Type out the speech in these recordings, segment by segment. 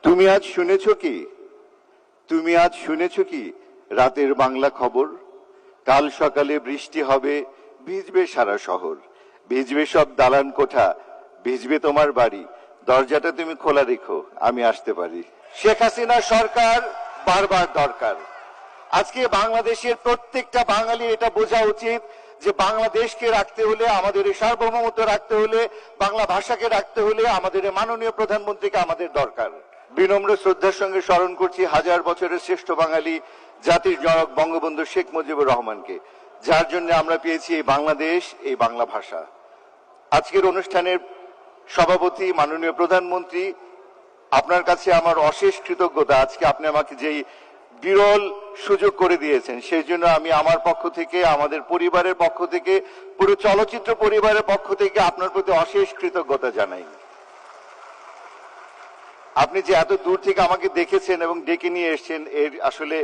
তুমি আজ শুনেছো কি তুমি আজ শুনেছো কি রাতের বাংলা খবর? কাল সকালে বৃষ্টি হবে, ভিজবে সারা শহর, ভিজবে সব দালান কোঠা, ভিজবে তোমার বাড়ি, দরজাটা তুমি খোলা রেখো, আমি আসতে পারি। শেখ হাসিনা সরকার বারবার দরকার। আজকে বাংলাদেশের প্রত্যেকটা বাঙালি এটা বোঝা উচিত যে বাংলাদেশকে রাখতে হলে, আমাদের এই সার্বভৌমত্ব রাখতে হলে, বাংলা ভাষাকে রাখতে হলে আমাদের মাননীয় প্রধানমন্ত্রীকে আমাদের দরকার। বিনম্র শ্রদ্ধার সঙ্গে স্মরণ করছি হাজার বছরের শ্রেষ্ঠ বাঙালি জাতির জনক বঙ্গবন্ধু শেখ মুজিবুর রহমানকে, যার জন্য আমরা পেয়েছি এই বাংলাদেশ, এই বাংলা ভাষা। আজকের অনুষ্ঠানের সভাপতি মাননীয় প্রধানমন্ত্রী, আপনার কাছে আমার অশেষ কৃতজ্ঞতা। আজকে আপনি আমাকে যেই বিরল সুযোগ করে দিয়েছেন, সেই জন্য আমি আমার পক্ষ থেকে, আমাদের পরিবারের পক্ষ থেকে, পুরো চলচ্চিত্র পরিবারের পক্ষ থেকে আপনার প্রতি অশেষ কৃতজ্ঞতা জানাই। আপনি যে এত দূর থেকে আমাকে দেখেছেন এবং ডেকে নিয়ে এসেছেন, এর আসলে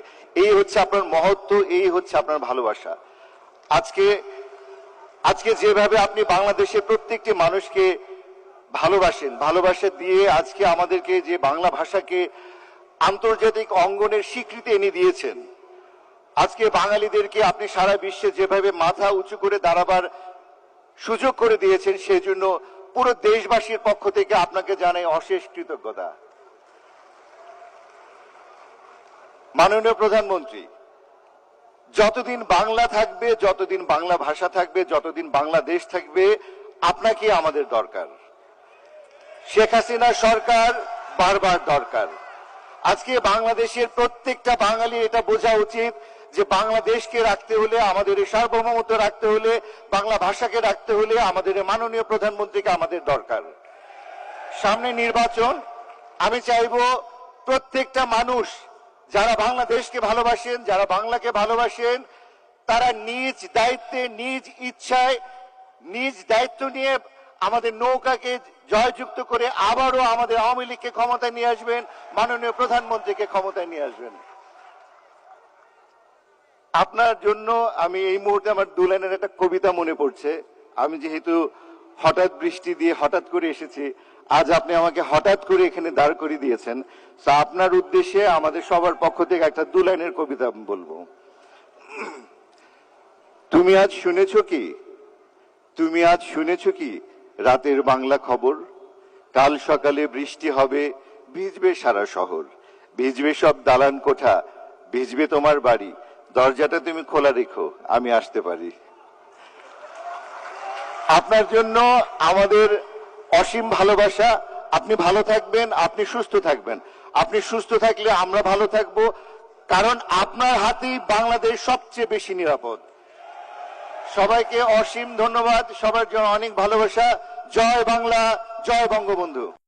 এই হচ্ছে আপনার মহত্ব, এই হচ্ছে আপনার ভালোবাসা। আজকে যেভাবে আপনি বাংলাদেশের প্রত্যেকটি মানুষকে ভালোবাসেন, ভালোবাসা দিয়ে আজকে আমাদেরকে যে বাংলা ভাষাকে আন্তর্জাতিক অঙ্গনের স্বীকৃতি এনে দিয়েছেন, আজকে বাঙালিদেরকে আপনি সারা বিশ্বে যেভাবে মাথা উঁচু করে দাঁড়াবার সুযোগ করে দিয়েছেন, সেই জন্য পুরো দেশবাসীর পক্ষ থেকে আপনাকে জানাই অশেষ কৃতজ্ঞতা। মাননীয় প্রধানমন্ত্রী, যতদিন বাংলা থাকবে, যতদিন বাংলা ভাষা থাকবে, যতদিন বাংলাদেশ থাকবে, আপনাকে আমাদের দরকার। শেখ হাসিনা সরকার বারবার দরকার। আজকে বাংলাদেশের প্রত্যেকটা বাঙালি এটা বোঝা উচিত যে বাংলাদেশকে রাখতে হলে, আমাদের এই সার্বভৌমত্ব রাখতে হলে, বাংলা ভাষাকে রাখতে হলে আমাদের মাননীয় প্রধানমন্ত্রীকে আমাদের দরকার। সামনে নির্বাচন, আমি চাইব প্রত্যেকটা মানুষ যারা বাংলাদেশকে ভালোবাসেন, যারা বাংলাকে ভালোবাসেন, তারা নিজ দায়িত্বে, নিজ ইচ্ছায়, নিজ দায়িত্ব নিয়ে আমাদের নৌকাকে জয়যুক্ত করে আবারও আমাদের আওয়ামী লীগকে ক্ষমতায় নিয়ে আসবেন, মাননীয় প্রধানমন্ত্রীকে ক্ষমতায় নিয়ে আসবেন। আপনার জন্য আমি এই মুহূর্তে আমার দু লাইনের একটা কবিতা মনে পড়ছে। আমি যেহেতু হঠাৎ বৃষ্টি দিয়ে হঠাৎ করে এসেছি, আজ আপনি আমাকে হঠাৎ করে এখানে দাঁড় করিয়ে দিয়েছেন, তো আপনার উদ্দেশ্যে আমাদের সবার পক্ষ থেকে একটা দু লাইনের কবিতা বলবো। তুমি আজ শুনেছো কি তুমি আজ শুনেছো কি রাতের বাংলা খবর? কাল সকালে বৃষ্টি হবে, ভিজবে সারা শহর, ভিজবে সব দালান কোঠা, ভিজবে তোমার বাড়ি, দরজাটা তুমি খোলা রেখো, আমি আসতে পারি। আপনার জন্য আমাদের অসীম ভালোবাসা। আপনি ভালো থাকবেন, আপনি সুস্থ থাকবেন। আপনি সুস্থ থাকলে আমরা ভালো থাকবো, কারণ আপনার হাতেই বাংলাদেশ সবচেয়ে বেশি নিরাপদ। সবাইকে অসীম ধন্যবাদ, সবার জন্য অনেক ভালোবাসা। জয় বাংলা, জয় বঙ্গবন্ধু।